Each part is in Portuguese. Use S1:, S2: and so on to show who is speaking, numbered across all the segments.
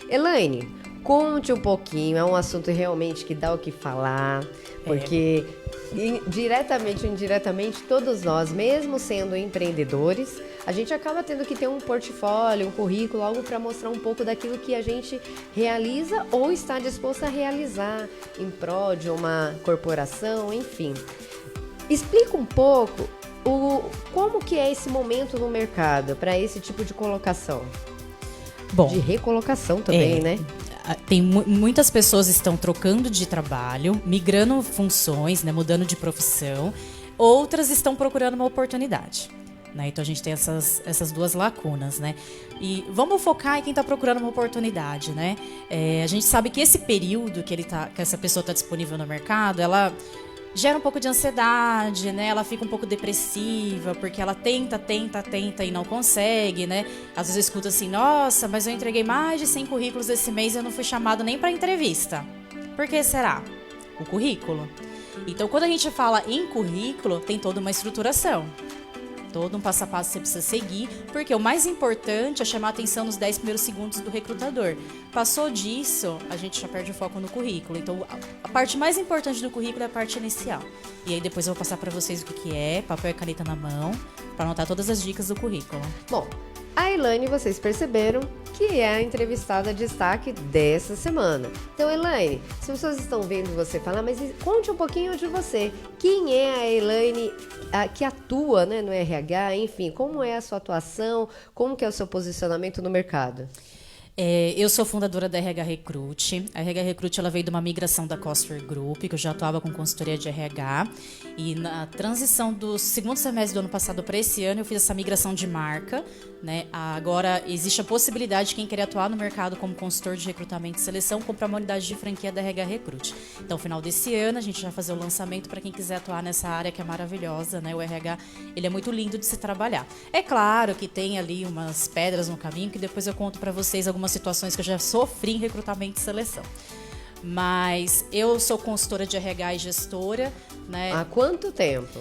S1: Elaine, conte um pouquinho, é um assunto realmente que dá o que falar, porque diretamente ou indiretamente, todos nós, mesmo sendo empreendedores, a gente acaba tendo que ter um portfólio, um currículo, algo para mostrar um pouco daquilo que a gente realiza ou está disposto a realizar em prol de uma corporação, enfim. Explica um pouco como que é esse momento no mercado para esse tipo de colocação.
S2: Bom,
S1: De recolocação também, né?
S2: tem muitas pessoas estão trocando de trabalho, migrando funções, né, mudando de profissão. Outras estão procurando uma oportunidade. Né? Então a gente tem essas duas lacunas, né? E vamos focar em quem está procurando uma oportunidade, né? A gente sabe que esse período que essa pessoa está disponível no mercado, ela gera um pouco de ansiedade, né? Ela fica um pouco depressiva, porque ela tenta e não consegue, né? Às vezes eu escuto assim, nossa, mas eu entreguei mais de 100 currículos esse mês e eu não fui chamado nem para entrevista. Por que será? O currículo. Então, quando a gente fala em currículo, tem toda uma estruturação. Todo um passo a passo que você precisa seguir, porque o mais importante é chamar a atenção nos 10 primeiros segundos do recrutador. Passou disso, a gente já perde o foco no currículo. Então, a parte mais importante do currículo é a parte inicial. E aí depois eu vou passar para vocês o que é, papel e caneta na mão, para anotar todas as dicas do currículo.
S1: Bom, a Elaine, vocês perceberam que é a entrevistada de destaque dessa semana. Então, Elaine, se as pessoas estão vendo você falar, mas conte um pouquinho de você. Quem é a Elaine que atua, né, no RH, enfim, como é a sua atuação, como que é o seu posicionamento no mercado?
S2: Eu sou fundadora da RH Recruit. A RH Recruit ela veio de uma migração da Coster Group, que eu já atuava com consultoria de RH. E na transição do segundo semestre do ano passado para esse ano, eu fiz essa migração de marca. Né? Agora, existe a possibilidade de quem querer atuar no mercado como consultor de recrutamento e seleção, comprar uma unidade de franquia da RH Recruit. Então, no final desse ano, a gente vai fazer o lançamento para quem quiser atuar nessa área que é maravilhosa. Né? O RH ele é muito lindo de se trabalhar. É claro que tem ali umas pedras no caminho, que depois eu conto para vocês algumas situações que eu já sofri em recrutamento e seleção. Mas eu sou consultora de RH e gestora. Né?
S1: Há quanto tempo?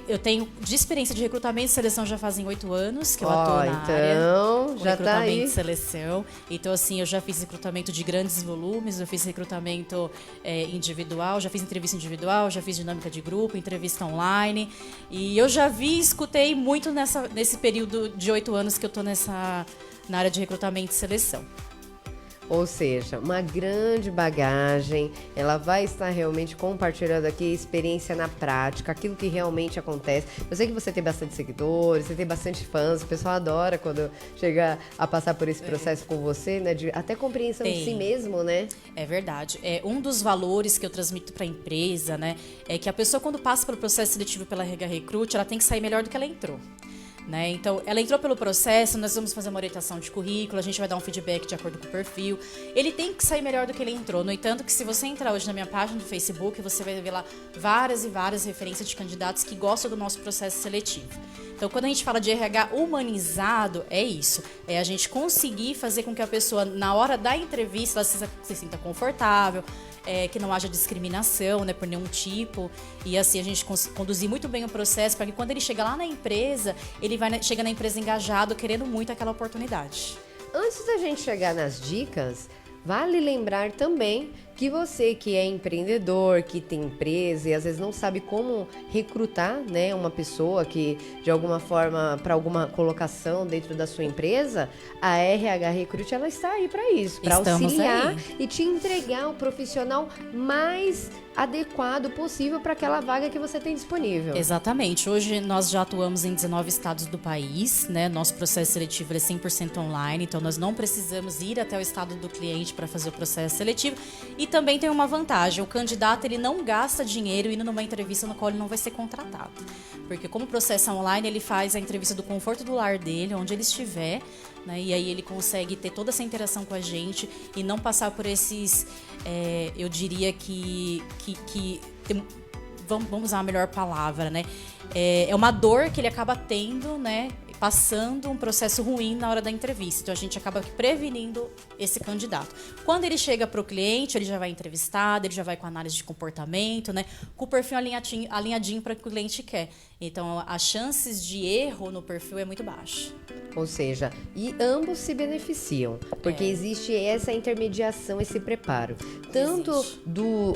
S2: Eu tenho de experiência de recrutamento e seleção já fazem 8 anos que eu atuo na área.
S1: Então, já tá aí.
S2: Recrutamento e seleção. Então, assim, eu já fiz recrutamento de grandes volumes, eu fiz recrutamento individual, já fiz entrevista individual, já fiz dinâmica de grupo, entrevista online. E eu já escutei muito nesse período de 8 anos que eu tô na área de recrutamento e seleção.
S1: Ou seja, uma grande bagagem, ela vai estar realmente compartilhando aqui experiência na prática, aquilo que realmente acontece. Eu sei que você tem bastante seguidores, você tem bastante fãs, o pessoal adora quando chega a passar por esse processo com você, né? De até compreensão de si mesmo, né?
S2: É verdade. Um dos valores que eu transmito para a empresa, né, é que a pessoa quando passa pelo processo seletivo pela RH Recruit, ela tem que sair melhor do que ela entrou. Né? Então, ela entrou pelo processo, nós vamos fazer uma orientação de currículo, a gente vai dar um feedback de acordo com o perfil. Ele tem que sair melhor do que ele entrou. No entanto, que se você entrar hoje na minha página do Facebook, você vai ver lá várias e várias referências de candidatos que gostam do nosso processo seletivo. Então, quando a gente fala de RH humanizado, é isso. É a gente conseguir fazer com que a pessoa, na hora da entrevista, ela se sinta confortável, que não haja discriminação, né, por nenhum tipo. E assim, a gente conduzir muito bem o processo para que quando ele chega lá na empresa, ele chega na empresa engajado, querendo muito aquela oportunidade.
S1: Antes da gente chegar nas dicas, vale lembrar também que você que é empreendedor, que tem empresa e às vezes não sabe como recrutar, né, uma pessoa que de alguma forma para alguma colocação dentro da sua empresa, a RH Recruit ela está aí para isso, para auxiliar e te entregar o profissional mais adequado possível para aquela vaga que você tem disponível.
S2: Exatamente. Hoje nós já atuamos em 19 estados do país, né? Nosso processo seletivo é 100% online, então nós não precisamos ir até o estado do cliente para fazer o processo seletivo. E também tem uma vantagem, o candidato ele não gasta dinheiro indo numa entrevista no qual ele não vai ser contratado. Porque como o processo é online, ele faz a entrevista do conforto do lar dele, onde ele estiver, né? E aí ele consegue ter toda essa interação com a gente e não passar por esses, eu diria que vamos usar a melhor palavra, né? É uma dor que ele acaba tendo, né? passando um processo ruim na hora da entrevista. Então, a gente acaba prevenindo esse candidato. Quando ele chega para o cliente, ele já vai entrevistado, ele já vai com análise de comportamento, né? Com o perfil alinhadinho para o que o cliente quer. Então, as chances de erro no perfil é muito baixa.
S1: Ou seja, e ambos se beneficiam, porque existe essa intermediação, esse preparo. Tanto do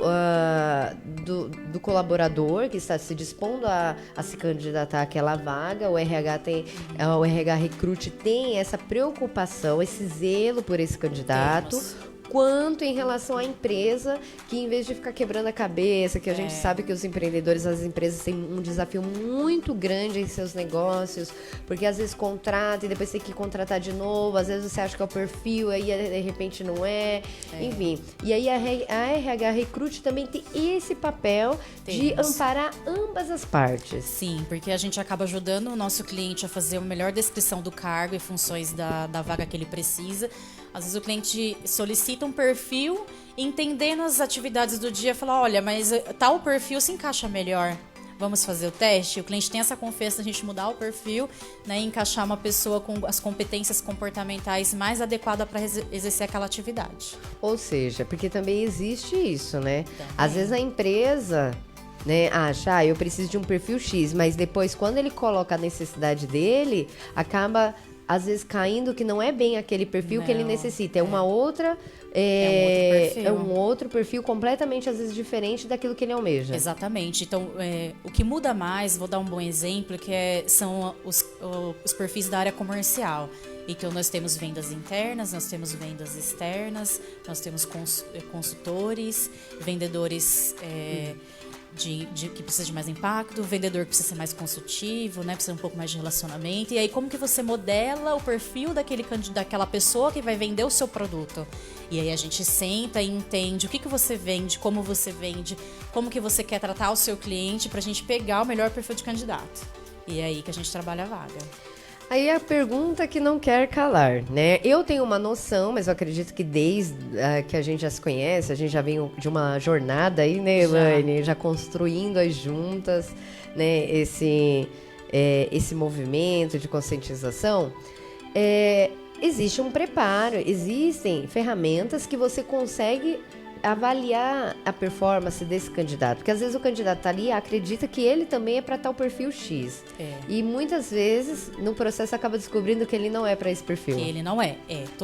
S1: colaborador que está se dispondo a se candidatar àquela vaga, o RH Recrute tem essa preocupação, esse zelo por esse candidato, quanto em relação à empresa, que em vez de ficar quebrando a cabeça, que a gente sabe que os empreendedores, as empresas têm um desafio muito grande em seus negócios, porque às vezes contrata e depois tem que contratar de novo, às vezes você acha que é o perfil, aí de repente não é. Enfim. E aí a RH Recrute também tem esse papel de amparar ambas as partes.
S2: Sim, porque a gente acaba ajudando o nosso cliente a fazer uma melhor descrição do cargo e funções da vaga que ele precisa. Às vezes o cliente solicita um perfil, entendendo as atividades do dia, fala, olha, mas tal perfil se encaixa melhor. Vamos fazer o teste? O cliente tem essa confiança da gente mudar o perfil, né, e encaixar uma pessoa com as competências comportamentais mais adequadas para exercer aquela atividade.
S1: Ou seja, porque também existe isso, né? Às vezes a empresa, né, acha, eu preciso de um perfil X, mas depois, quando ele coloca a necessidade dele, acaba às vezes caindo que não é bem aquele perfil que ele necessita. É uma outra... É um outro perfil completamente, às vezes, diferente daquilo que ele almeja.
S2: Exatamente. Então, o que muda mais, vou dar um bom exemplo, que são os perfis da área comercial. Então, nós temos vendas internas, nós temos vendas externas, nós temos consultores, vendedores... que precisa de mais impacto, o vendedor que precisa ser mais consultivo, né? Precisa um pouco mais de relacionamento. E aí, como que você modela o perfil daquela pessoa que vai vender o seu produto? E aí a gente senta e entende o que você vende, como que você quer tratar o seu cliente, pra gente pegar o melhor perfil de candidato. E é aí que a gente trabalha a vaga.
S1: Aí a pergunta que não quer calar, né? Eu tenho uma noção, mas eu acredito que desde que a gente já se conhece, a gente já vem de uma jornada aí, né, Elaine? Já construindo as juntas, né? Esse movimento de conscientização. Existe um preparo, existem ferramentas que você consegue avaliar a performance desse candidato, porque às vezes o candidato tá ali, acredita que ele também é para tal perfil X, e muitas vezes no processo acaba descobrindo que ele não é para esse perfil.
S2: Que ele não é.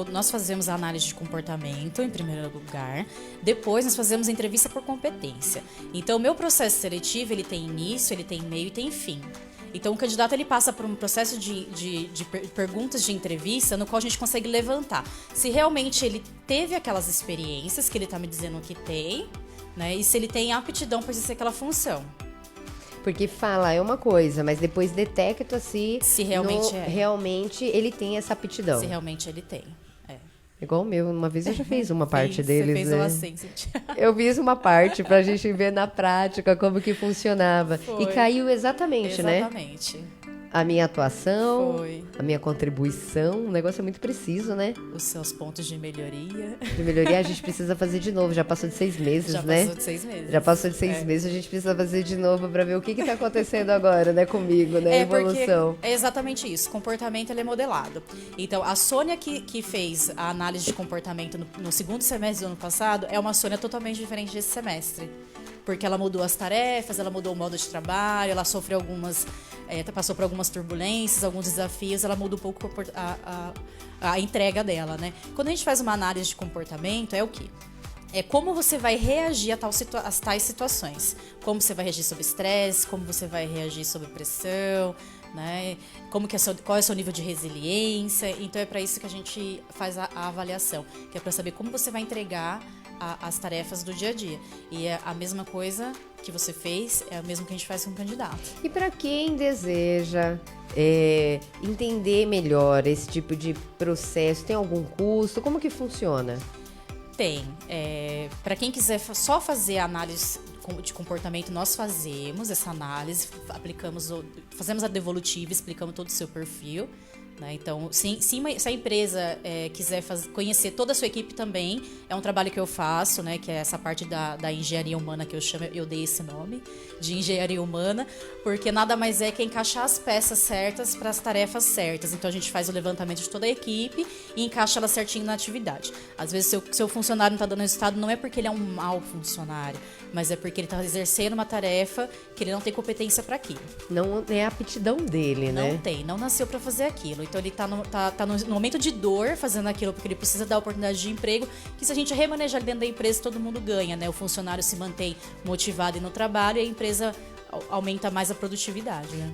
S2: Nós fazemos a análise de comportamento em primeiro lugar, depois nós fazemos a entrevista por competência. Então o meu processo seletivo, ele tem início, ele tem meio e tem fim. Então, o candidato ele passa por um processo de perguntas de entrevista no qual a gente consegue levantar se realmente ele teve aquelas experiências que ele está me dizendo que tem, né? E se ele tem aptidão para exercer aquela função.
S1: Porque falar é uma coisa, mas depois detecta se
S2: realmente
S1: ele tem essa aptidão.
S2: Se realmente ele tem.
S1: Igual o meu, uma vez eu já fiz uma parte deles,
S2: você
S1: né?
S2: fez
S1: Eu fiz uma parte pra gente ver na prática como que funcionava. E caiu exatamente, né?
S2: Exatamente.
S1: A minha atuação, a minha contribuição, o negócio é muito preciso, né?
S2: Os seus pontos de melhoria.
S1: De melhoria a gente precisa fazer de novo, já passou de 6 meses, né?
S2: Já passou de 6 meses.
S1: Já passou de 6 meses, a gente precisa fazer de novo pra ver o que tá acontecendo agora, né, comigo, né? Evolução.
S2: É exatamente isso, o comportamento ele é modelado. Então, a Sônia que fez a análise de comportamento no segundo semestre do ano passado é uma Sônia totalmente diferente desse semestre. Porque ela mudou as tarefas, ela mudou o modo de trabalho, ela sofreu passou por algumas turbulências, alguns desafios, ela muda um pouco a entrega dela, né? Quando a gente faz uma análise de comportamento, é o quê? É como você vai reagir a tais situações. Como você vai reagir sob estresse, como você vai reagir sob pressão, né? Qual é o seu nível de resiliência. Então, é para isso que a gente faz a avaliação, que é para saber como você vai entregar as tarefas do dia a dia. E é a mesma coisa que você fez, é o mesmo que a gente faz com o candidato. E
S1: para quem deseja entender melhor esse tipo de processo, tem algum custo? Como que funciona?
S2: Tem. Para quem quiser só fazer a análise de comportamento, nós fazemos essa análise, fazemos a devolutiva, explicamos todo o seu perfil, Né? Então, se a empresa quiser conhecer toda a sua equipe também, é um trabalho que eu faço, né? Que é essa parte da engenharia humana que eu dei esse nome, de engenharia humana, porque nada mais é que encaixar as peças certas para as tarefas certas. Então, a gente faz o levantamento de toda a equipe e encaixa ela certinho na atividade. Às vezes, seu funcionário não está dando resultado, não é porque ele é um mau funcionário, mas é porque ele está exercendo uma tarefa que ele não tem competência para aquilo.
S1: Não é a aptidão dele, né?
S2: Não nasceu para fazer aquilo. Então ele tá no momento de dor fazendo aquilo porque ele precisa dar oportunidade de emprego, que se a gente remanejar dentro da empresa, todo mundo ganha, né? O funcionário se mantém motivado no trabalho e a empresa aumenta mais a produtividade, né?